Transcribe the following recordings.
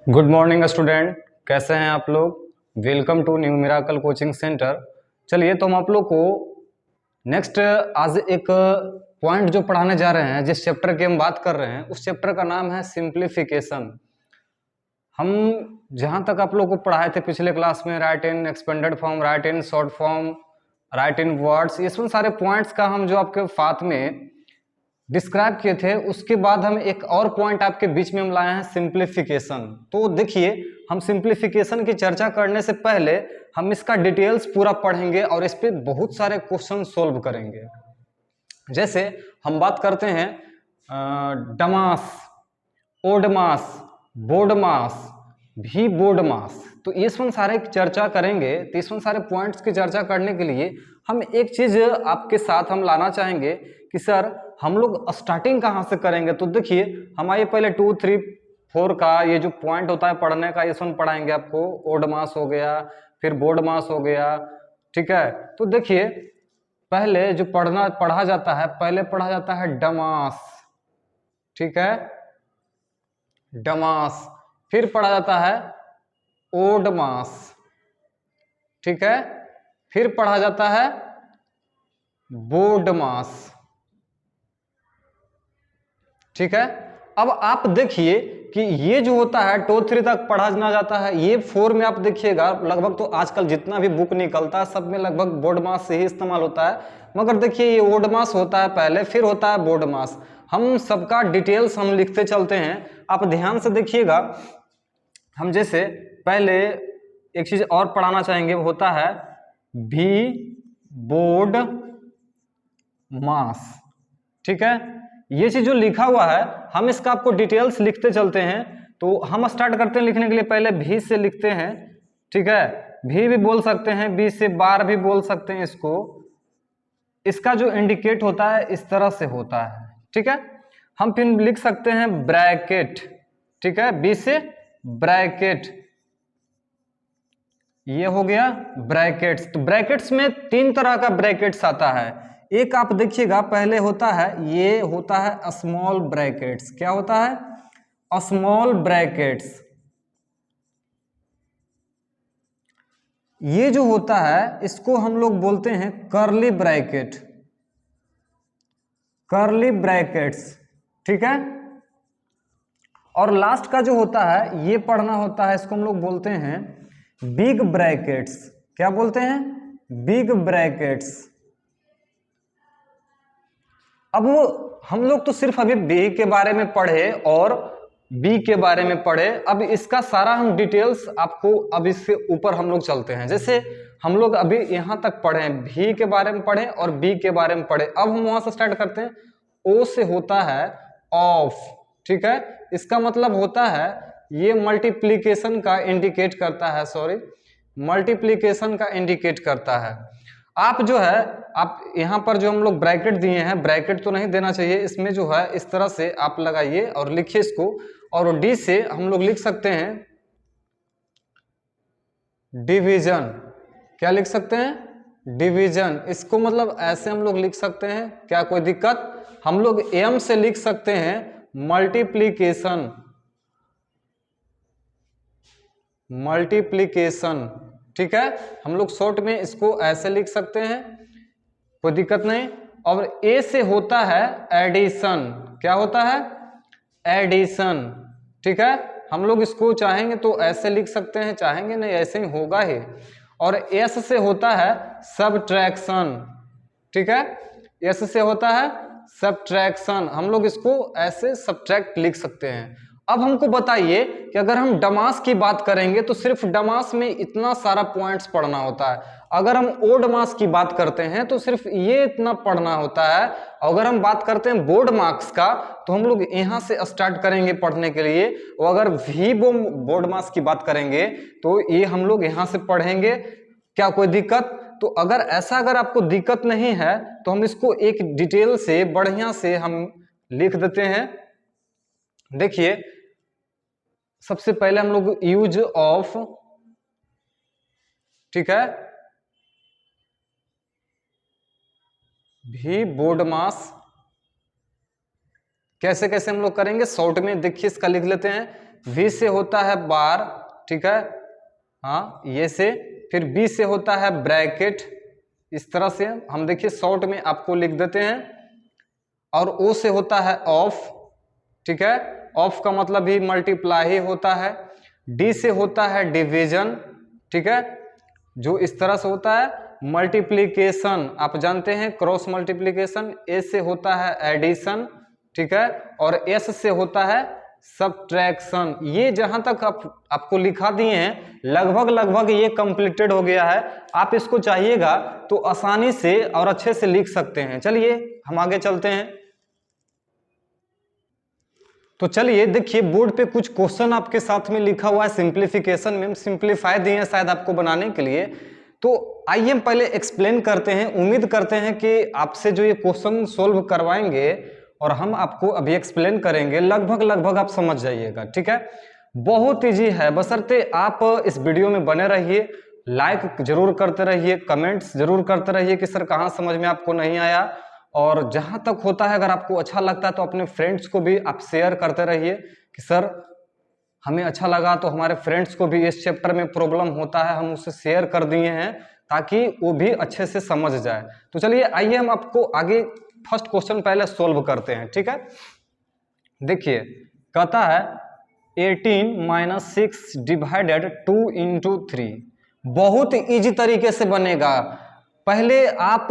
Good morning student, कैसे हैं आप लोग। Welcome to new miracle coaching centre. चलिए तो हम आप लोग को नेक्स्ट आज एक पॉइंट जो पढ़ाने जा रहे हैं, जिस चैप्टर की हम बात कर रहे हैं उस चैप्टर का नाम है सिंप्लीफिकेशन। हम जहां तक आप लोग को पढ़ाए थे पिछले क्लास में, right in expanded form, right in short form, right in words, इसमें सारे पॉइंट्स का हम जो आपके साथ में डिस्क्राइब किए थे, उसके बाद हम एक और पॉइंट आपके बीच में हम लाए हैं सिंप्लीफिकेशन। तो देखिए, हम सिंप्लीफिकेशन की चर्चा करने से पहले हम इसका डिटेल्स पूरा पढ़ेंगे और इस पे बहुत सारे क्वेश्चन सोल्व करेंगे। जैसे हम बात करते हैं डमास, ओडमास, बोडमास, भी बोडमास, तो इसमें सारे चर्चा करेंगे। तो इसमें सारे पॉइंट्स की चर्चा करने के लिए हम एक चीज आपके साथ हम लाना चाहेंगे कि सर हम लोग स्टार्टिंग कहाँ से करेंगे। तो देखिए, हमारे पहले 2, 3, 4 का ये जो पॉइंट होता है पढ़ने का, इसमें पढ़ाएंगे आपको। ओडमास हो गया, फिर बोडमास हो गया, ठीक है। तो देखिए, पहले जो पढ़ा जाता है, पहले पढ़ा जाता है डमास, ठीक है, डमास। फिर पढ़ा जाता है ओडमास, ठीक है। फिर पढ़ा जाता है बोडमास, ठीक है। अब आप देखिए कि ये जो होता है 2, 3 तक पढ़ा ना जाता है, ये 4 में आप देखिएगा लगभग, तो आजकल जितना भी बुक निकलता है सब में लगभग बोडमास से ही इस्तेमाल होता है। मगर देखिए, ये ओडमास होता है पहले, फिर होता है बोडमास। हम सबका डिटेल्स हम लिखते चलते हैं, आप ध्यान से देखिएगा। हम जैसे पहले एक चीज और पढ़ाना चाहेंगे, वो होता है भी बोर्ड मास, ठीक है। ये चीज जो लिखा हुआ है, हम इसका आपको डिटेल्स लिखते चलते हैं। तो हम स्टार्ट करते हैं लिखने के लिए, पहले भी से लिखते हैं, ठीक है। भी बोल सकते हैं, बी से बार भी बोल सकते हैं इसको। इसका जो इंडिकेट होता है इस तरह से होता है, ठीक है। हम फिर लिख सकते हैं ब्रैकेट, ठीक है, बी से ब्रैकेट, ये हो गया ब्रैकेट्स। तो ब्रैकेट्स में 3 तरह का ब्रैकेट्स आता है। एक आप देखिएगा, पहले होता है, ये होता है स्मॉल ब्रैकेट्स। क्या होता है? Small brackets. ये जो होता है इसको हम लोग बोलते हैं कर्ली ब्रैकेट, कर्ली ब्रैकेट्स, ठीक है। और लास्ट का जो होता है, ये पढ़ना होता है, इसको हम लोग बोलते हैं बिग ब्रैकेट्स। क्या बोलते हैं? Big brackets. अब हम लोग तो सिर्फ अभी बी के बारे में पढ़े और बी के बारे में पढ़े। अब इसका सारा हम डिटेल्स आपको, अब इससे ऊपर हम लोग चलते हैं। जैसे हम लोग अभी यहां तक पढ़े, भी के बारे में पढ़े और बी के बारे में पढ़े। अब हम वहां से स्टार्ट करते हैं। ओ से होता है ऑफ, ठीक है। इसका मतलब होता है, ये मल्टीप्लीकेशन का इंडिकेट करता है, सॉरी, मल्टीप्लीकेशन का इंडिकेट करता है। आप जो है, आप यहां पर जो हम लोग ब्रैकेट दिए हैं, ब्रैकेट तो नहीं देना चाहिए इसमें, जो है इस तरह से आप लगाइए और लिखिए इसको। और डी से हम लोग लिख सकते हैं डिवीजन। क्या लिख सकते हैं? डिवीजन। इसको मतलब ऐसे हम लोग लिख सकते हैं, क्या कोई दिक्कत? हम लोग एम से लिख सकते हैं मल्टीप्लीकेशन, मल्टीप्लीकेशन, ठीक है। हम लोग शॉर्ट में इसको ऐसे लिख सकते हैं, कोई दिक्कत नहीं। और ए से होता है एडिशन। क्या होता है? एडिशन, ठीक है। हम लोग इसको चाहेंगे तो ऐसे लिख सकते हैं, चाहेंगे नहीं ऐसे ही होगा ही। और एस से होता है सबट्रैक्शन, ठीक है। एस से होता है सबट्रैक्शन, हम लोग इसको ऐसे सबट्रैक्ट लिख सकते हैं। अब हमको बताइए कि अगर हम डमास की बात करेंगे तो सिर्फ डमास में इतना सारा पॉइंट्स पढ़ना होता है। अगर हम ओडमास की बात करते हैं तो सिर्फ ये इतना पढ़ना होता है। अगर हम बात करते हैं बोर्ड मार्क्स का, तो हम लोग यहां से स्टार्ट करेंगे पढ़ने के लिए। और अगर भी बोर्ड मार्क्स की बात करेंगे तो ये हम लोग यहां से पढ़ेंगे। क्या कोई दिक्कत? तो अगर ऐसा, अगर आपको दिक्कत नहीं है तो हम इसको एक डिटेल से बढ़िया से हम लिख देते हैं। देखिए, सबसे पहले हम लोग यूज ऑफ, ठीक है, भी बोर्ड मास। कैसे कैसे हम लोग करेंगे शॉर्ट में, देखिए इसका लिख लेते हैं। V से होता है बार, ठीक है, हाँ ये से, फिर B से होता है ब्रैकेट, इस तरह से हम देखिए शॉर्ट में आपको लिख देते हैं, और O से होता है ऑफ, ठीक है, ऑफ का मतलब ही मल्टीप्लाई ही होता है। D से होता है डिवीजन, ठीक है, जो इस तरह से होता है मल्टीप्लीकेशन, आप जानते हैं क्रॉस मल्टीप्लीकेशन। A से होता है एडिशन, ठीक है, और S से होता है सब्ट्रैक्शन। ये जहां तक आपको लिखा दिए हैं लगभग ये कंप्लीटेड हो गया है। आप इसको चाहिएगा तो आसानी से और अच्छे से लिख सकते हैं। चलिए हम आगे चलते हैं। तो चलिए देखिए बोर्ड पे कुछ क्वेश्चन आपके साथ में लिखा हुआ है सिंप्लीफिकेशन में, सिंप्लीफाई दिए हैं शायद आपको बनाने के लिए। तो आइए हम पहले एक्सप्लेन करते हैं। उम्मीद करते हैं कि आपसे जो ये क्वेश्चन सोल्व करवाएंगे और हम आपको अभी एक्सप्लेन करेंगे, लगभग आप समझ जाइएगा, ठीक है। बहुत ईजी है, बशर्ते आप इस वीडियो में बने रहिए, लाइक जरूर करते रहिए, कमेंट्स जरूर करते रहिए कि सर कहाँ समझ में आपको नहीं आया। और जहां तक होता है अगर आपको अच्छा लगता है तो अपने फ्रेंड्स को भी आप शेयर करते रहिए कि सर हमें अच्छा लगा, तो हमारे फ्रेंड्स को भी इस चैप्टर में प्रॉब्लम होता है, हम उसे शेयर कर दिए हैं ताकि वो भी अच्छे से समझ जाए। तो चलिए आइए हम आपको आगे फर्स्ट क्वेश्चन पहले सोल्व करते हैं, ठीक है। देखिए कहता है 18 - 6 डिवाइडेड 2 × 3। बहुत इजी तरीके से बनेगा। पहले आप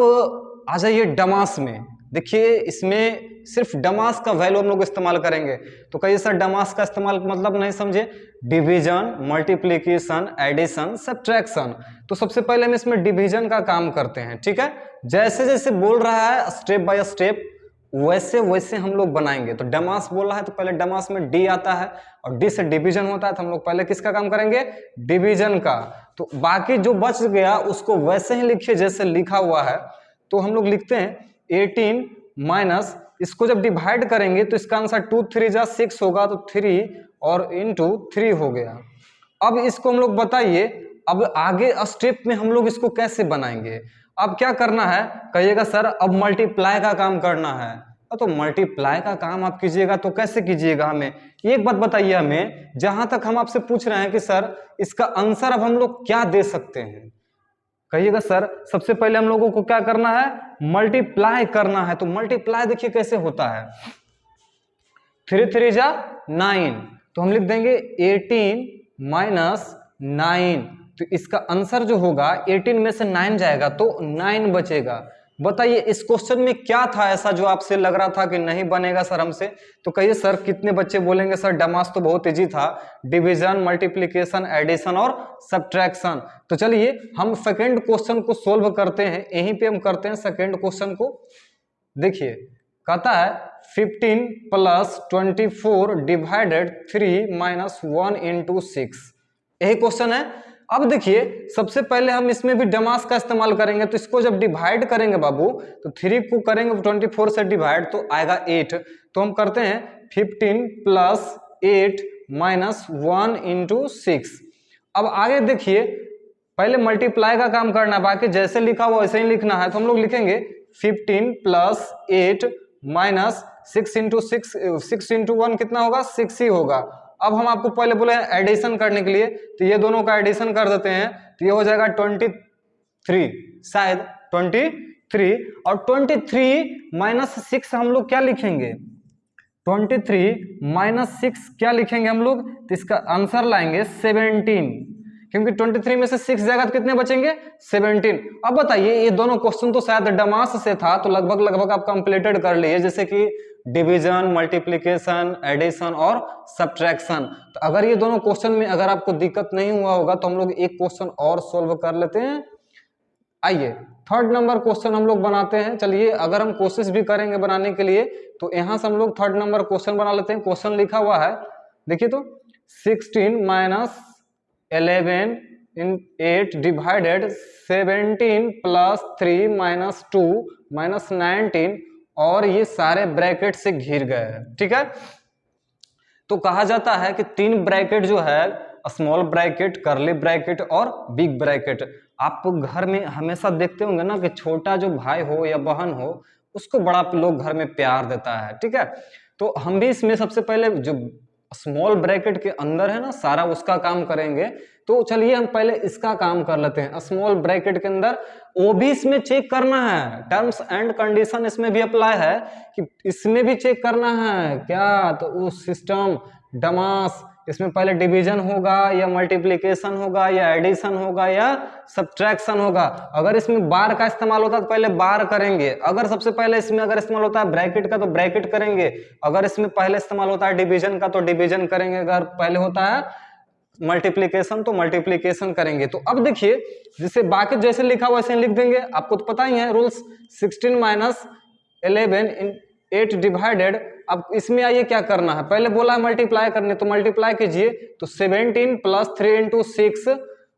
आ जाइए डमास में, देखिए इसमें सिर्फ डमास का वैल्यू हम लोग इस्तेमाल करेंगे। तो कहिए सर डमास का इस्तेमाल मतलब नहीं समझे, डिवीजन, मल्टीप्लिकेशन, एडिशन, सब्ट्रैक्शन। तो सबसे पहले हम इसमें डिवीजन का काम करते हैं, ठीक है। जैसे जैसे बोल रहा है स्टेप बाय स्टेप वैसे वैसे हम लोग बनाएंगे। तो डमास बोल रहा है तो पहले डमास में डी आता है और डी से डिवीजन होता है, तो हम लोग पहले किसका काम करेंगे, डिवीजन का। तो बाकी जो बच गया उसको वैसे ही लिखिए जैसे लिखा हुआ है। तो हम लोग लिखते हैं 18 माइनस, इसको जब डिवाइड करेंगे तो इसका आंसर 2 3 जा 6 होगा, तो 3 और इंटू 3 हो गया। अब इसको हम लोग बताइए, अब आगे स्टेप में हम लोग इसको कैसे बनाएंगे। अब क्या करना है, कहिएगा सर अब मल्टीप्लाई का काम करना है। तो मल्टीप्लाई का काम आप कीजिएगा तो कैसे कीजिएगा, हमें एक बात बताइए। हमें जहां तक हम आपसे पूछ रहे हैं कि सर इसका आंसर अब हम लोग क्या दे सकते हैं, कहिएगा सर सबसे पहले हम लोगों को क्या करना है, मल्टीप्लाई करना है। तो मल्टीप्लाई देखिए कैसे होता है, 3 3 जा 9, तो हम लिख देंगे 18 माइनस 9। तो इसका आंसर जो होगा 18 में से 9 जाएगा तो 9 बचेगा। बताइए इस क्वेश्चन में क्या था ऐसा जो आपसे लग रहा था कि नहीं बनेगा सर हमसे। तो कहिए सर कितने बच्चे बोलेंगे सर डमास तो बहुत इजी था, डिवीजन, मल्टीप्लिकेशन, एडिशन और सब्ट्रैक्शन। तो चलिए हम सेकंड क्वेश्चन को सोल्व करते हैं, यहीं पे हम करते हैं सेकंड क्वेश्चन को। देखिए कहता है 15 + 24 डिवाइडेड 3 - 1 × 6, यही क्वेश्चन है। अब देखिए सबसे पहले हम इसमें भी डमास का इस्तेमाल करेंगे। तो इसको जब डिवाइड करेंगे बाबू, तो 3 को करेंगे 24 से डिवाइड तो आएगा 8। तो हम करते हैं 15 + 8 - 1 × 6। अब आगे देखिए पहले मल्टीप्लाई का काम करना है, बाकी जैसे लिखा हुआ वैसे ही लिखना है। तो हम लोग लिखेंगे 15 + 8 - 6 × 6, 6 × 1 कितना होगा, 6 ही होगा। अब हम आपको पहले बोले एडिशन करने के लिए, तो ये दोनों का एडिशन कर देते हैं, तो ये हो जाएगा 23, शायद 23। और 23 - 6 हम लोग क्या लिखेंगे, 23 - 6 क्या लिखेंगे हम लोग, तो इसका आंसर लाएंगे 17, क्योंकि 23 में से 6 जाएगा तो कितने बचेंगे, 17। अब बताइए ये दोनों क्वेश्चन तो शायद डमास से था, तो लगभग आप कंप्लीटेड कर लिए, जैसे कि डिवीजन, मल्टीप्लिकेशन, एडिशन और सब्ट्रैक्शन। तो अगर ये दोनों क्वेश्चन में अगर आपको दिक्कत नहीं हुआ होगा तो हम लोग एक क्वेश्चन और सोल्व कर लेते हैं। आइए थर्ड नंबर क्वेश्चन हम लोग बनाते हैं। चलिए अगर हम कोशिश भी करेंगे बनाने के लिए तो यहां से हम लोग थर्ड नंबर क्वेश्चन बना लेते हैं। क्वेश्चन लिखा हुआ है, देखिए तो 16 - 11 × 8 डिवाइडेड 17 + 3 - 2 - 19, और ये सारे ब्रैकेट से घिर गए हैं, ठीक है। तो कहा जाता है कि 3 ब्रैकेट जो है, स्मॉल ब्रैकेट, कर्ली ब्रैकेट और बिग ब्रैकेट। आप घर में हमेशा देखते होंगे ना कि छोटा जो भाई हो या बहन हो उसको बड़ा लोग घर में प्यार देता है, ठीक है। तो हम भी इसमें सबसे पहले जो स्मॉल ब्रैकेट के अंदर है ना सारा उसका काम करेंगे। तो चलिए हम पहले इसका काम कर लेते हैं। स्मॉल ब्रैकेट के अंदर वो भी इसमें चेक करना है, टर्म्स एंड कंडीशन इसमें भी अप्लाई है कि इसमें भी चेक करना है क्या, तो उस सिस्टम डमास इसमें पहले डिवीजन होगा या मल्टीप्लिकेशन होगा या एडिशन होगा या सब्ट्रैक्शन होगा। अगर इसमें बार का इस्तेमाल होता है तो पहले बार करेंगे, अगर सबसे पहले इसमें अगर इस्तेमाल होता है ब्रैकेट का तो ब्रैकेट करेंगे, अगर इसमें पहले इस्तेमाल होता है डिवीजन का तो डिवीजन करेंगे, अगर पहले होता है मल्टीप्लिकेशन तो मल्टीप्लिकेशन करेंगे। तो अब देखिए जिसे बाकी जैसे लिखा हुआ वैसे लिख देंगे, आपको तो पता ही है रूल्स। 16 माइनस 11 इन 8 डिवाइडेड, अब इसमें आइए क्या करना है, पहले बोला है मल्टीप्लाई करने तो मल्टीप्लाई कीजिए, तो 17 प्लस 3 इंटू 6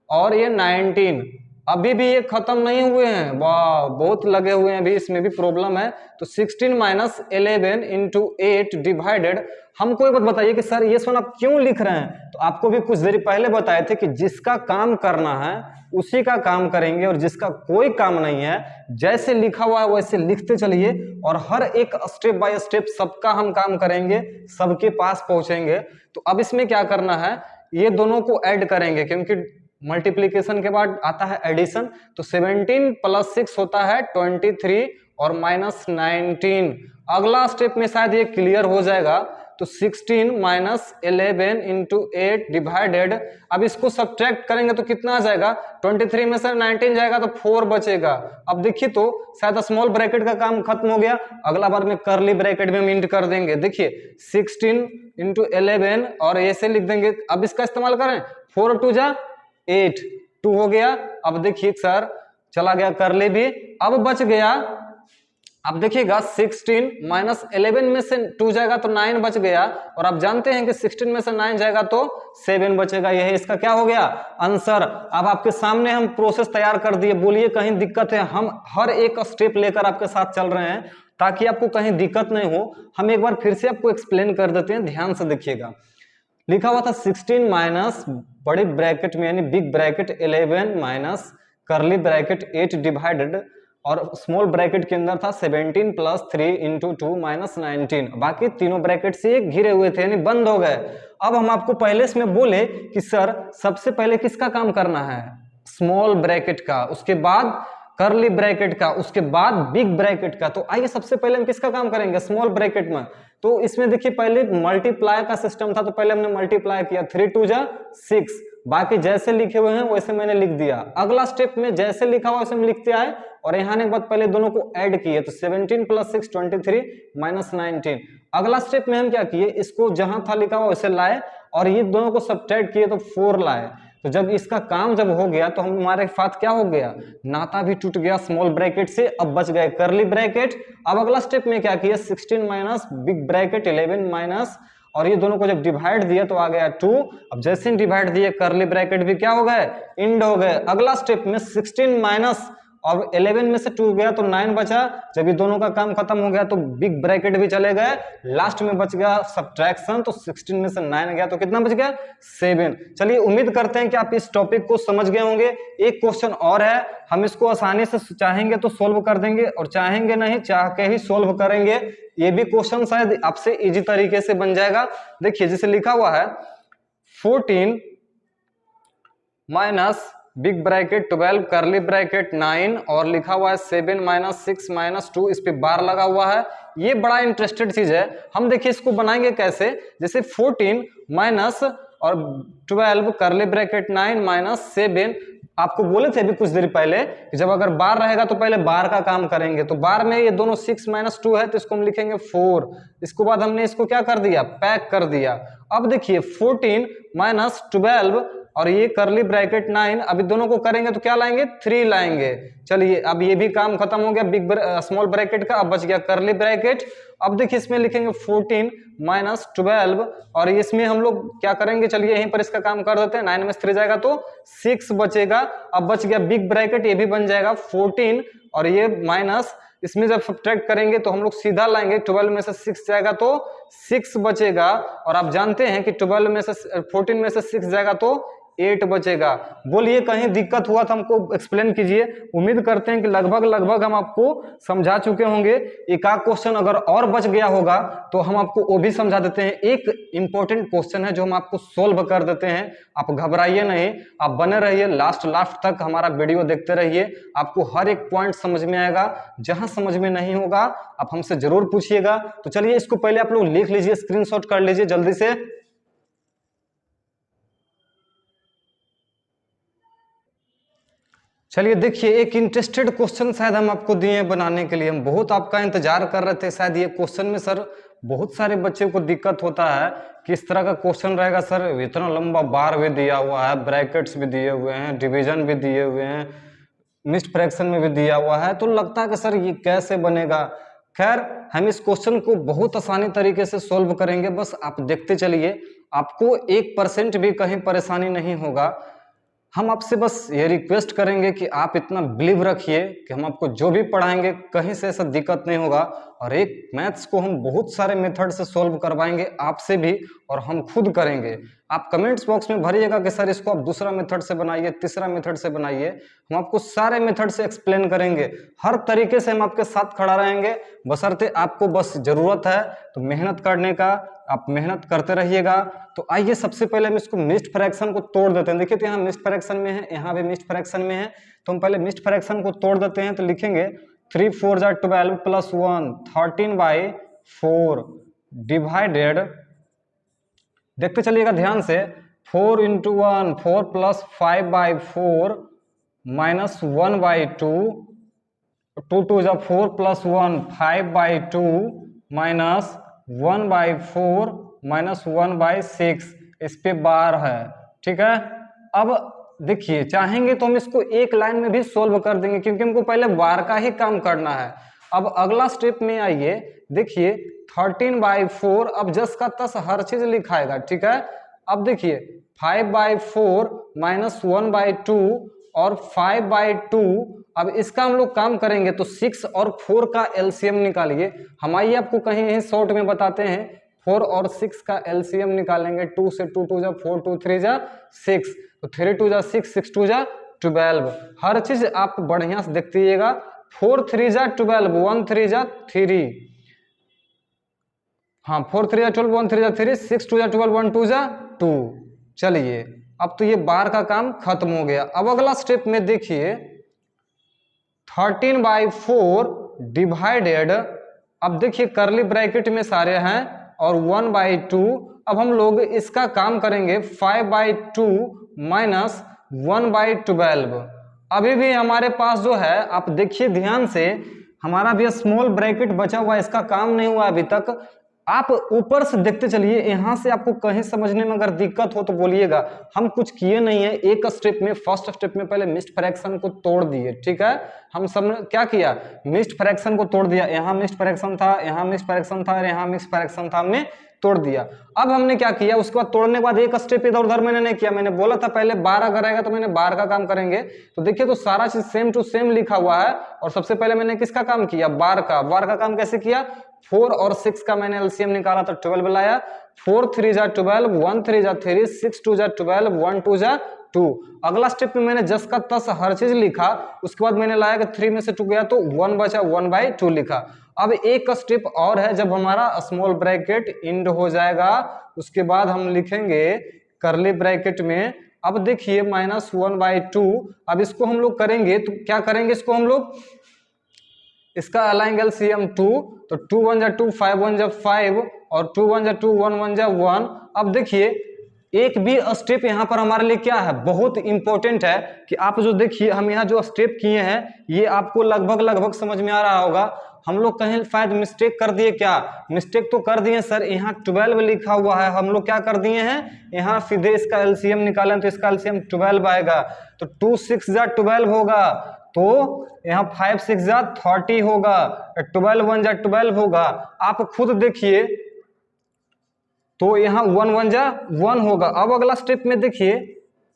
और ये 19। अभी भी ये खत्म नहीं हुए हैं, वाह बहुत लगे हुए हैं, अभी इसमें भी प्रॉब्लम है। तो 16 माइनस 11 इंटू 8 डिवाइडेड, हमको एक बात बताइए कि सर ये सोना आप क्यों लिख रहे हैं, तो आपको भी कुछ देर पहले बताए थे कि जिसका काम करना है उसी का काम करेंगे और जिसका कोई काम नहीं है जैसे लिखा हुआ है वैसे लिखते चलिए और हर एक स्टेप बाय स्टेप सबका हम काम करेंगे, सबके पास पहुंचेंगे। तो अब इसमें क्या करना है, ये दोनों को ऐड करेंगे क्योंकि मल्टीप्लिकेशन के बाद आता है एडिशन। तो 17 प्लस 6 होता है 23 और माइनस 19। अगला स्टेप में शायद ये क्लियर हो जाएगा। तो 16 माइनस 11 इंटू 8 डिवाइडेड, अब इसको सब्ट्रैक्ट करेंगे तो कितना आ जाएगा, 23 में से 19 जाएगा तो 4 बचेगा। अब देखिए तो शायद स्मॉल ब्रैकेट का काम खत्म हो गया, अगला बार में करली ब्रैकेट में हम इंट कर देंगे। देखिए 16 इंटू 11 और ऐसे लिख देंगे। अब इसका इस्तेमाल करें, 4 2 जा 8, 2 हो गया। अब देखिए सर चला गया करली भी, अब बच गया, अब देखिएगा 16 माइनस 11 में से 2 जाएगा तो 9 बच गया, और आप जानते हैं कि 16 में से 9 जाएगा तो 7 बचेगा। यही इसका क्या हो गया आंसर। अब आपके सामने हम प्रोसेस तैयार कर दिए, बोलिए कहीं दिक्कत है, हम हर एक स्टेप लेकर आपके साथ चल रहे हैं ताकि आपको कहीं दिक्कत नहीं हो। हम एक बार फिर से आपको एक्सप्लेन कर देते हैं, ध्यान से देखिएगा। लिखा हुआ था 16 माइनस बड़ी ब्रैकेट में यानी बिग ब्रैकेट 11 माइनस करली ब्रैकेट 8 डिवाइडेड, और स्मॉल ब्रैकेट के अंदर था 17 प्लस 3 इंटू 2 माइनस 19। बाकी तीनों ब्रैकेट से घिरे हुए थे यानी बंद हो गए। अब हम आपको पहले इसमें बोले कि सर सबसे पहले किसका काम करना है, स्मॉल ब्रैकेट का, उसके बाद करली ब्रैकेट का, उसके बाद बिग ब्रैकेट का। तो आइए सबसे पहले हम किसका काम करेंगे, स्मॉल ब्रैकेट में। तो इसमें देखिए पहले मल्टीप्लाई का सिस्टम था तो पहले हमने मल्टीप्लाई किया, 3 2 जा 6, बाकी जैसे लिखे हुए हैं वैसे मैंने लिख दिया। अगला स्टेप में जैसे लिखा हुआ वैसे हम लिखते आए और यहाँ ने बाद पहले दोनों को ऐड किए, तो 17 प्लस 6 23 माइनस 19। अगला स्टेप में हम क्या किए, इसको जहां था लिखा हुआ वैसे लाए और ये दोनों को सब्ट्रैक्ट किए तो 4 लाए। तो जब इसका काम जब हो गया तो हमारे साथ क्या हो गया, नाता भी टूट गया स्मॉल ब्रैकेट से, अब बच गए करली ब्रैकेट। अब अगला स्टेप में क्या किया, 16 माइनस बिग ब्रैकेट 11 माइनस, और ये दोनों को जब डिवाइड दिया तो आ गया 2। अब जैसे ही डिवाइड दिए करली ब्रैकेट भी क्या हो गए, इंड हो गए। अगला स्टेप में 16 माइनस और 11 में से 2 गया तो 9 बचा। जब ये दोनों का काम खत्म हो गया तो बिग ब्रैकेट भी चले गए, लास्ट में बच गया सब्ट्रैक्शन, तो 16 में से 9 गया तो कितना बच गया, 7। चलिए उम्मीद करते हैं कि आप इस टॉपिक को समझ गए होंगे। एक क्वेश्चन और है, हम इसको आसानी से चाहेंगे तो सोल्व कर देंगे और चाहेंगे नहीं चाह के ही सोल्व करेंगे। ये भी क्वेश्चन शायद आपसे इजी तरीके से बन जाएगा। देखिए जैसे लिखा हुआ है 14 माइनस बिग ब्रैकेट 12 करली ब्रैकेट 9 और लिखा हुआ है 7 माइनस 6 माइनस 2, इस पे बार लगा हुआ है। ये बड़ा इंटरेस्टेड चीज है। हम देखिए इसको बनाएंगे कैसे, जैसे 14 माइनस और 12 करली ब्रैकेट 9 माइनस 7। आपको बोले थे अभी कुछ देर पहले कि जब अगर बार रहेगा तो पहले बार का काम करेंगे, तो बार में ये दोनों 6 माइनस 2 है तो इसको हम लिखेंगे 4। इसके बाद हमने इसको क्या कर दिया, पैक कर दिया। अब देखिए 14 माइनस 12 और ये करली ब्रैकेट 9, अभी दोनों को करेंगे तो क्या लाएंगे, 3 लाएंगे। चलिए अब ये भी काम खत्म हो गया बिग स्मॉल ब्रैकेट का, अब बच गया करली ब्रैकेट। अब देखिए इसमें लिखेंगे 14 माइनस 12 और इसमें हम लोग क्या करेंगे, चलिए यहीं पर इसका काम कर देते हैं। 9 में से 3 जाएगा तो 6 बचेगा। अब बच गया बिग ब्रैकेट, ये भी बन जाएगा 14 और ये माइनस, इसमें जब सब्ट्रैक्ट करेंगे तो हम लोग सीधा लाएंगे, 12 में से 6 जाएगा तो 6 बचेगा। और आप जानते हैं कि 12 में से 14 में से 6 जाएगा तो 8 बचेगा। बोलिए कहीं दिक्कत हुआ तो हमको एक्सप्लेन कीजिए। उम्मीद करते हैं कि लगभग हम आपको समझा चुके होंगे। एक आध क्वेश्चन अगर और बच गया होगा तो हम आपको वो भी समझा देते हैं। एक इंपॉर्टेंट क्वेश्चन है जो हम आपको सोल्व कर देते हैं, आप घबराइए नहीं, आप बने रहिए लास्ट तक, हमारा वीडियो देखते रहिए, आपको हर एक पॉइंट समझ में आएगा। जहां समझ में नहीं होगा आप हमसे जरूर पूछिएगा। तो चलिए इसको पहले आप लोग लिख लीजिए, स्क्रीनशॉट कर लीजिए जल्दी से। चलिए देखिए, एक इंटरेस्टेड क्वेश्चन शायद हम आपको दिए हैं बनाने के लिए, हम बहुत आपका इंतजार कर रहे थे। शायद ये क्वेश्चन में सर बहुत सारे बच्चे को दिक्कत होता है कि इस तरह का क्वेश्चन रहेगा सर, इतना लंबा बार भी दिया हुआ है, ब्रैकेट्स भी दिए हुए हैं, डिवीजन भी दिए हुए हैं, मिक्स्ड फ्रैक्शन में भी दिया हुआ है, तो लगता है कि सर ये कैसे बनेगा। खैर हम इस क्वेश्चन को बहुत आसानी तरीके से सोल्व करेंगे, बस आप देखते चलिए, आपको 1% भी कहीं परेशानी नहीं होगा। हम आपसे बस ये रिक्वेस्ट करेंगे कि आप इतना बिलीव रखिए कि हम आपको जो भी पढ़ाएंगे कहीं से ऐसा दिक्कत नहीं होगा। और एक मैथ्स को हम बहुत सारे मेथड से सोल्व करवाएंगे आपसे भी, और हम खुद करेंगे। आप कमेंट्स बॉक्स में भरिएगा कि सर इसको आप दूसरा मेथड से बनाइए, तीसरा मेथड से बनाइए, हम आपको सारे मेथड से एक्सप्लेन करेंगे। हर तरीके से हम आपके साथ खड़ा रहेंगे, बशर्ते आपको बस जरूरत है तो मेहनत करने का, आप मेहनत करते रहिएगा। तो आइए सबसे पहले हम इसको मिक्स्ड फ्रैक्शन को तोड़ देते हैं। देखिए तो यहाँ मिक्स्ड फ्रैक्शन में है, यहाँ भी मिक्स्ड फ्रैक्शन में है, तो हम पहले मिक्स्ड फ्रैक्शन को तोड़ देते हैं। तो लिखेंगे 3 4 जा 12 प्लस 1 13/4 डिवाइडेड, देखते चलिएगा ध्यान से, 4 × 1 4 प्लस 5/4 माइनस 1/2, 2 2 जा 4 प्लस 1 5/2 माइनस 1/4 माइनस 1/6, इस पे बार है। ठीक है, अब देखिए चाहेंगे तो हम इसको एक लाइन में भी सोल्व कर देंगे, क्योंकि हमको पहले बार का ही काम करना है। अब अगला स्टेप में आइए, देखिए 13/4, अब जस का तस हर चीज लिखाएगा। ठीक है, अब देखिए 5/4 माइनस 1/2 और 5/2, अब इसका हम लोग काम करेंगे तो 6 और 4 का एलसीएम निकालिए। हम आइए आपको कहीं यहीं शॉर्ट में बताते हैं, 4 और 6 का एलसीएम निकालेंगे। 2 से 2 2 जा 4, 2 3 जा 6, तो 3 2 जा 6, 6 2 जा 12। हर चीज आप बढ़िया से देखिएगा। 4 3 जा 12, 1 3 जा 3, हाँ 4 3 जा 12, 1 3 जा 3, 6 2 जा 12, 1 2 जा 2। चलिए अब तो ये बार का काम खत्म हो गया। अब अगला स्टेप में देखिए 13/4 डिवाइडेड, अब देखिए करली ब्रैकेट में सारे हैं, और 1/2। अब हम लोग इसका काम करेंगे 5/2 माइनस 1/12। अभी भी हमारे पास जो है, आप देखिए ध्यान से, हमारा भी स्मॉल ब्रैकेट बचा हुआ है, इसका काम नहीं हुआ अभी तक। आप ऊपर से देखते चलिए, यहां से आपको कहीं समझने में अगर दिक्कत हो तो बोलिएगा। हम कुछ किए नहीं है, एक स्टेप में, फर्स्ट स्टेप में पहले मिक्स्ड फ्रैक्शन को तोड़ दिए। ठीक है, हम सब ने क्या किया, मिक्स्ड फ्रैक्शन को तोड़ दिया। यहाँ मिक्स्ड फ्रैक्शन था, यहाँ मिक्स्ड फ्रैक्शन था, और यहाँ मिक्स्ड फ्रैक्शन था, हमने तोड़ दिया। अब हमने क्या किया, उसके बाद तोड़ने के बाद एक स्टेप इधर उधर मैंने नहीं किया। मैंने बोला था पहले बार अगर आएगा तो मैंने बार का काम करेंगे। तो देखिए तो सारा चीज सेम टू सेम लिखा हुआ है, और सबसे पहले मैंने किसका काम किया, बार का। बार का काम कैसे किया, 4 और 6 का मैंने एलसीएम निकाला तो 12 लाया। 4 3 जा 12, 1 3 जा 3, 6 2 जा 12, 1 2 जा 2। अगला स्टेप में मैंने जस का तस हर चीज लिखा। उसके बाद मैंने लाया कि 3 में से 2 गया तो 1 बचा, 1/2 लिखा। अब एक स्टेप और है, जब हमारा स्मॉल ब्रैकेट इंड हो जाएगा उसके बाद हम लिखेंगे करली ब्रैकेट में। अब देखिए माइनस 1/2, अब इसको हम लोग करेंगे तो क्या करेंगे, इसको हम लोग इसका लाएंगे एलसीएम 2, तो 2 1 जा 2, 5 1 जा 5, और 2 1 जा 2, 1 1 जा 1। अब देखिए एक भी स्टेप यहाँ पर हमारे लिए क्या है, बहुत इंपॉर्टेंट है कि आप जो देखिए हम यहाँ जो स्टेप किए हैं ये आपको लगभग समझ में आ रहा होगा। हम लोग कहीं शायद मिस्टेक कर दिए, क्या मिस्टेक तो कर दिए सर, यहाँ 12 लिखा हुआ है, हम लोग क्या कर दिए हैं, यहाँ सीधे इसका एलसीएम निकालें तो इसका एलसीएम 12 आएगा। तो 2 6 जा 12 होगा, तो यहाँ 5 6 जा 30 होगा, 12 1 जा 12 होगा। आप खुद देखिए तो यहाँ 1 1 जा 1 होगा। अब अगला स्टेप में देखिए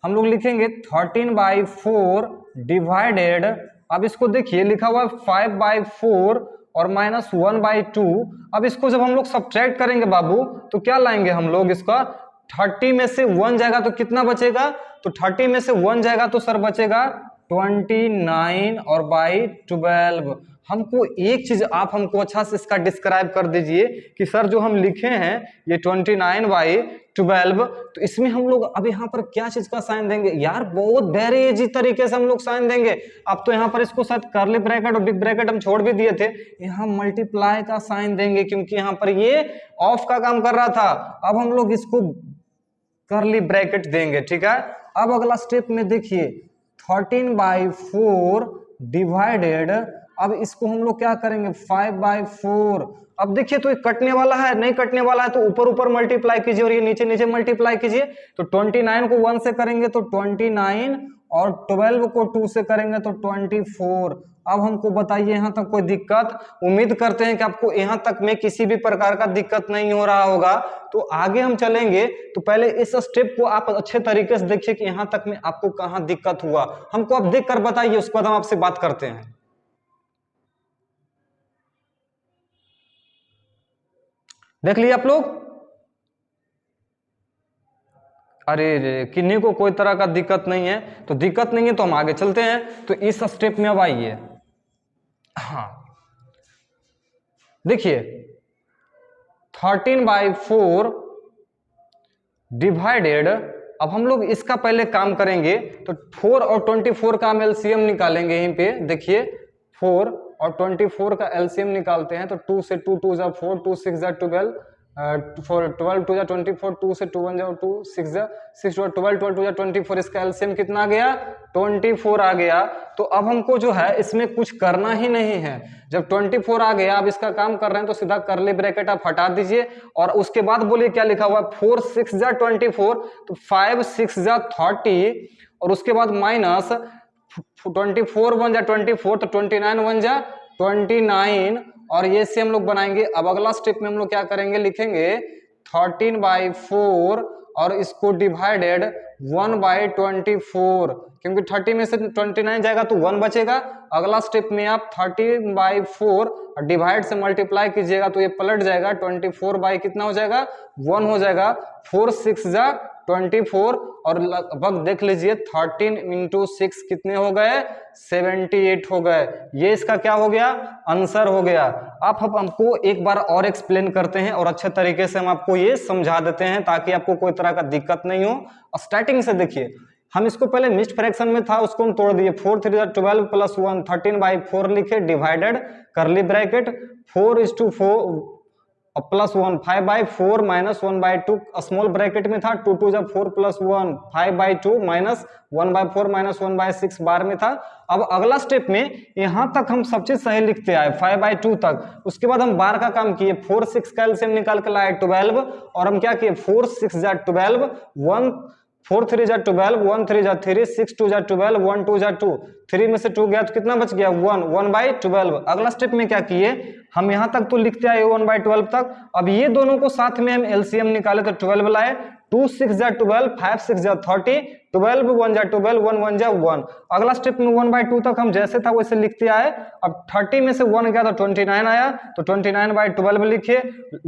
हम लोग लिखेंगे 13/4 डिवाइडेड, अब इसको देखिए लिखा हुआ है 5/4 और माइनस 1/2। अब इसको जब हम लोग सब्ट्रैक्ट करेंगे बाबू तो क्या लाएंगे हम लोग, इसका 30 में से 1 जाएगा तो कितना बचेगा, तो 30 में से 1 जाएगा तो सर बचेगा 29 और बाई 12। हमको एक चीज आप हमको अच्छा से इसका डिस्क्राइब कर दीजिए कि सर जो हम लिखे हैं ये 29/12, तो इसमें हम लोग अब यहाँ पर क्या चीज का साइन देंगे यार, बहुत वेरी इजी तरीके से हम लोग साइन देंगे। अब तो यहाँ पर इसको शायद कर्ली ब्रैकेट और बिग ब्रैकेट हम छोड़ भी दिए थे, यहाँ मल्टीप्लाई का साइन देंगे क्योंकि यहाँ पर ये ऑफ का काम कर रहा था। अब हम लोग इसको कर्ली ब्रैकेट देंगे, ठीक है। अब अगला स्टेप में देखिए 13/4 डिवाइडेड, अब इसको हम लोग क्या करेंगे 5/4। अब देखिए तो ये कटने वाला है, नहीं कटने वाला है तो ऊपर ऊपर मल्टीप्लाई कीजिए और ये नीचे नीचे मल्टीप्लाई कीजिए। तो 29 को 1 से करेंगे तो 29 और 12 को 2 से करेंगे तो 24। अब हमको बताइए यहाँ तक कोई दिक्कत, उम्मीद करते हैं कि आपको यहाँ तक में किसी भी प्रकार का दिक्कत नहीं हो रहा होगा। तो आगे हम चलेंगे तो पहले इस स्टेप को आप अच्छे तरीके से देखिए कि यहाँ तक में आपको कहाँ दिक्कत हुआ, हमको आप देख कर बताइए, उसके बाद हम आपसे बात करते हैं। देख लिए आप लोग? अरे रे, किन्हीं को कोई तरह का दिक्कत नहीं है, तो दिक्कत नहीं है तो हम आगे चलते हैं। तो इस स्टेप में अब आइए, हाँ देखिए 13/4 डिवाइडेड, अब हम लोग इसका पहले काम करेंगे तो 4 और 24 का हम एलसीएम निकालेंगे। यहीं पे देखिए 4 और 24 का एलसीएम निकालते हैं तो 2 से 2 2 जा 4, 2 6 जा 12, 12 2 जा 24, 2 से 2 1 जा 2, 6 जा 6 12, 12 2 जा 24, इसका एलसीएम कितना आ गया 24 आ गया। तो अब हमको जो है इसमें कुछ करना ही नहीं है, जब 24 आ गया अब इसका काम कर रहे हैं तो सीधा कर्ली ब्रैकेट आप हटा दीजिए और उसके बाद बोलिए क्या लिखा हुआ है 4 6 जा 24, तो 5 6 जा 30 और उसके बाद माइनस 24 1 जा 24, तो 29 1 जा 29 और ये से हम लोग बनाएंगे। अब अगला स्टेप में हम लोग क्या करेंगे, लिखेंगे 13/4 और इसको डिवाइडेड 1/24, क्योंकि 30 में से 29 जाएगा तो 1 बचेगा। अगला स्टेप में आप 13/4 डिवाइड से मल्टीप्लाई कीजिएगा तो ये पलट जाएगा 24 बाई कितना हो जाएगा 1 हो जाएगा। 4 6 जा 24 और लगभग देख लीजिए 13 इंटू 6 कितने हो गए 78 हो गए। ये इसका क्या हो गया आंसर हो गया। आप हमको एक बार और एक्सप्लेन करते हैं और अच्छे तरीके से हम आपको ये समझा देते हैं ताकि आपको कोई तरह का दिक्कत नहीं हो। स्टार्टिंग से देखिए, हम इसको पहले मिक्स्ड फ्रैक्शन में था उसको हम तोड़ दिए, 4 3 12 प्लस 1 13/4 लिखे divided curly bracket 4:4 plus 1 5/4 minus 1/2 small bracket में था 2 2 जा 4 प्लस 1 5/2 माइनस 1/4 माइनस 1/6 बार में था। अब अगला स्टेप में यहां तक हम सब चीज सही लिखते आए 5/2 तक, उसके बाद हम बार का काम किए 4 6 का एलसीएम निकाल के लाए 12 और हम क्या किए 4 6 जा 12 1 4 3 जा 12 1 3 जा 3 6 2 जा 12 1 2 जा 2 3 में से 2 गया तो कितना बच गया 1 1/12। अगला स्टेप में क्या किए हम यहां तक तो लिखते आए 1/12 तक। अब ये दोनों को साथ में हम एलसीएम निकाले तो 12 लाए 2 6 जा 12 5 6 जा 30 12 1 जा 12 1 1 जा 1। अगला स्टेप में 1/2 तक हम जैसे था वैसे लिखते आए। अब 30 में से 1 गया तो 29 आया तो 29/12 लिखिए।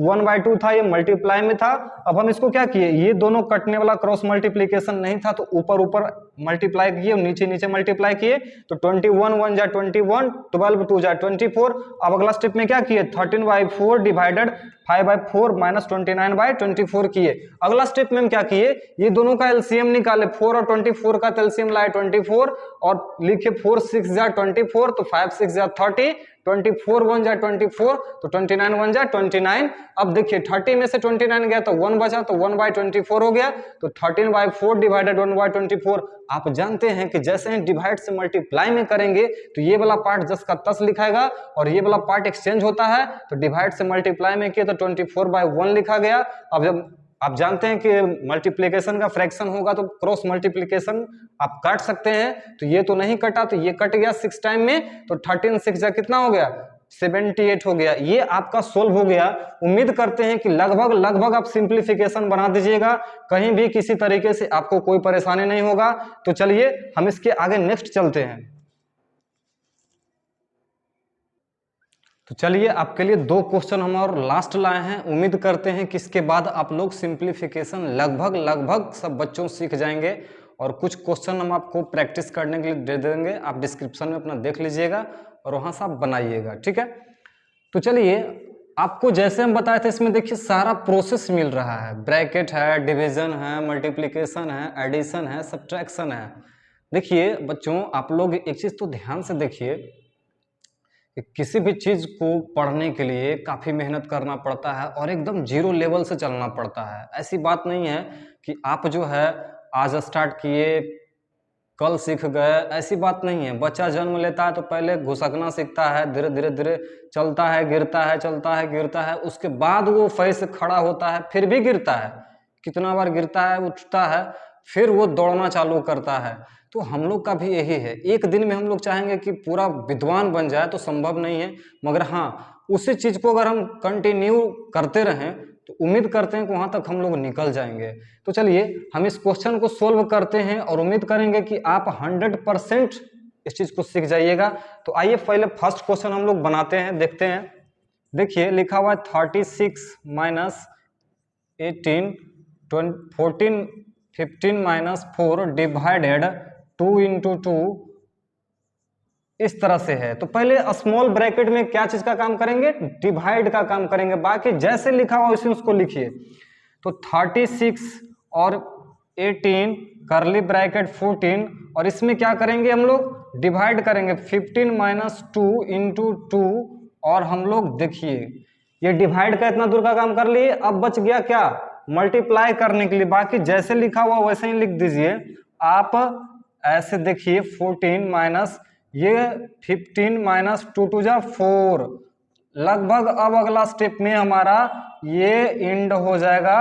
1/2 था ये मल्टीप्लाई में था। अब हम इसको क्या किए ये दोनों कटने वाला क्रॉस मल्टीप्लीकेशन नहीं था तो ऊपर ऊपर मल्टीप्लाई किए और नीचे नीचे मल्टीप्लाई किए तो 21 1 जा 21 12 2 जा 24। अब अगला स्टेप में क्या किए 13/4 डिवाइडेड 5/4 माइनस 29/24 किए। अगला स्टेप में हम क्या किए ये दोनों का एलसीएम निकाले 4 और 24 का एलसीएम लाए 24 और लिखे 4 6 जा 24 तो 5 6 जा 30 24 1 जा 24 तो 29 1 जा 29। अब देखिए 30 में से 29 गया तो 1 बचा तो 1/24 हो गया तो 13/4 डिवाइडेड 1/24। आप जानते हैं कि जैसे ही डिवाइड से मल्टीप्लाई में करेंगे तो ये वाला पार्ट 10 का 10 लिखाएगा और ये वाला पार्ट एक्सचेंज होता है। तो डिवाइड से मल्टीप्लाई में किया तो 24/1 लिखा गया। अब जब आप जानते हैं कि मल्टीप्लिकेशन का फ्रैक्शन होगा तो क्रॉस मल्टीप्लिकेशन आप काट सकते हैं, तो ये तो नहीं कटा तो ये कट गया 6 टाइम में तो 13 6 जा कितना हो गया 78 हो गया। ये आपका सोल्व हो गया। उम्मीद करते हैं कि लगभग आप सिंप्लीफिकेशन बना दीजिएगा, कहीं भी किसी तरीके से आपको कोई परेशानी नहीं होगा। तो चलिए हम इसके आगे नेक्स्ट चलते हैं। तो चलिए आपके लिए 2 क्वेश्चन हम और लास्ट लाए हैं। उम्मीद करते हैं कि इसके बाद आप लोग सिंप्लीफिकेशन लगभग सब बच्चों सीख जाएंगे, और कुछ क्वेश्चन हम आपको प्रैक्टिस करने के लिए दे देंगे। आप डिस्क्रिप्शन में अपना देख लीजिएगा और वहां से आप बनाइएगा, ठीक है। तो चलिए, आपको जैसे हम बताए थे इसमें देखिए सारा प्रोसेस मिल रहा है, ब्रैकेट है, डिवीजन है, मल्टीप्लिकेशन है, एडिशन है, सब्ट्रैक्शन है। देखिए बच्चों, आप लोग एक चीज तो ध्यान से देखिए कि किसी भी चीज को पढ़ने के लिए काफी मेहनत करना पड़ता है और एकदम जीरो लेवल से चलना पड़ता है। ऐसी बात नहीं है कि आप जो है आज स्टार्ट किए कल सीख गए, ऐसी बात नहीं है। बच्चा जन्म लेता है तो पहले घुसकना सीखता है, धीरे धीरे धीरे चलता है, गिरता है, चलता है, गिरता है, उसके बाद वो फै से खड़ा होता है, फिर भी गिरता है, कितना बार गिरता है, उठता है, फिर वो दौड़ना चालू करता है। तो हम लोग का भी यही है। एक दिन में हम लोग चाहेंगे कि पूरा विद्वान बन जाए तो संभव नहीं है, मगर हाँ उसी चीज को अगर हम कंटिन्यू करते रहें तो उम्मीद करते हैं कि वहां तक हम लोग निकल जाएंगे। तो चलिए हम इस क्वेश्चन को सोल्व करते हैं और उम्मीद करेंगे कि आप 100% इस चीज को सीख जाइएगा। तो आइए पहले फर्स्ट क्वेश्चन हम लोग बनाते हैं, देखते हैं। देखिए लिखा हुआ है 36 माइनस 18 14 15 माइनस 4 डिवाइडेड 2 इंटू 2 इस तरह से है। तो पहले स्मॉल ब्रैकेट में क्या चीज का काम करेंगे, डिवाइड का काम करेंगे। बाकी जैसे लिखा हुआ उसे उसको लिखिए। तो 36 और 18 करली ब्रैकेट 14, और इसमें क्या करेंगे हम लोग, डिवाइड करेंगे 15 माइनस 2 इंटू 2, और हम लोग देखिए ये डिवाइड का इतना दूर का काम कर लिए। अब बच गया क्या, मल्टीप्लाई करने के लिए। बाकी जैसे लिखा हुआ वैसे ही लिख दीजिए आप। ऐसे देखिए 14 माइनस ये 15 माइनस 2 टू जा 4, लगभग अब अगला स्टेप में हमारा ये इंड हो जाएगा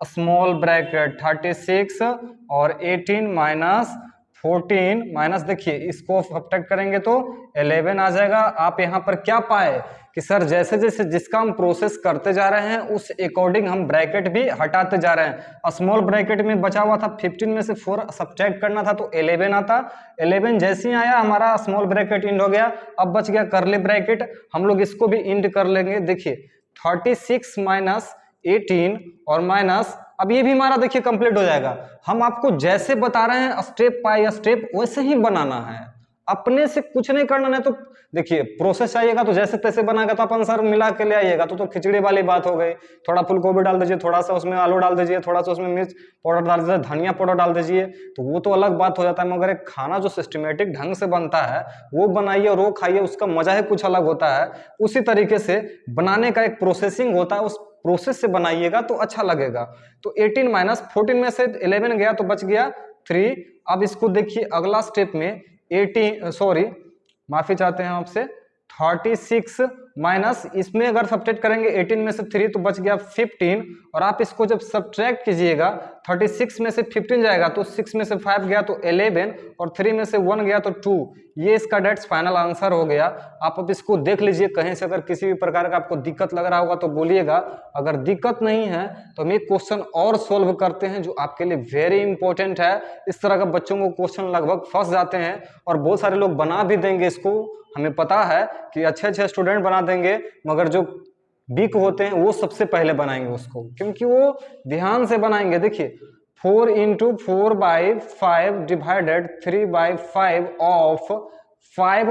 स्मॉल ब्रैकेट 36 और 18 माइनस 14 माइनस देखिए इसको सब्ट्रैक्ट करेंगे तो 11 आ जाएगा। आप यहाँ पर क्या पाए कि सर जैसे जैसे जिसका हम प्रोसेस करते जा रहे हैं उस अकॉर्डिंग हम ब्रैकेट भी हटाते जा रहे हैं। स्मॉल ब्रैकेट में बचा हुआ था 15 में से 4 सब्ट्रैक्ट करना था तो 11 आता। 11 जैसे ही आया हमारा स्मॉल ब्रैकेट इंड हो गया। अब बच गया करली ब्रैकेट, हम लोग इसको भी इंड कर लेंगे। देखिए 36 माइनस 18 और माइनस, अब ये भी हमारा देखिए कंप्लीट हो जाएगा। हम आपको जैसे बता रहे हैं स्टेप बाय स्टेप वैसे ही बनाना है, अपने से कुछ नहीं करना। नहीं तो देखिए प्रोसेस चाहिएगा तो जैसे तैसे बनाएगा तो अपन सर मिला के ले आइएगा तो खिचड़ी वाली बात हो गई। थोड़ा फूल गोभी डाल दीजिए, थोड़ा सा उसमें आलू डाल दीजिए, थोड़ा सा उसमें मिर्च पाउडर डाल दीजिए, धनिया पाउडर डाल दीजिए, तो वो तो अलग बात हो जाता है। मगर एक खाना जो सिस्टमेटिक ढंग से बनता है वो बनाइए और वो खाइए, उसका मजा ही कुछ अलग होता है। उसी तरीके से बनाने का एक प्रोसेसिंग होता है, उस प्रोसेस से बनाइएगा तो अच्छा लगेगा। तो 18 माइनस 14 में से 11 गया तो बच गया 3। अब इसको देखिए अगला स्टेप में 18 सॉरी माफी चाहते हैं आपसे 36 माइनस इसमें अगर सब्ट्रैक्ट करेंगे 18 में से 3 तो बच गया 15, और आप इसको जब सब्ट्रैक्ट कीजिएगा 36 में से 15 जाएगा तो 6 में से 5 गया तो 11 और 3 में से 1 गया तो 2। ये इसका डेट्स फाइनल आंसर हो गया। आप अब इसको देख लीजिए, कहीं से अगर किसी भी प्रकार का आपको दिक्कत लग रहा होगा तो बोलिएगा। अगर दिक्कत नहीं है तो हम एक क्वेश्चन और सोल्व करते हैं जो आपके लिए वेरी इंपॉर्टेंट है। इस तरह का बच्चों को क्वेश्चन लगभग फंस जाते हैं और बहुत सारे लोग बना भी देंगे इसको, हमें पता है कि अच्छे अच्छे स्टूडेंट बना देंगे, मगर जो वीक होते हैं वो सबसे पहले बनाएंगे उसको, क्योंकि वो ध्यान से बनाएंगे। देखिए 4 into 4 by 5 divided 3 by 5 of 5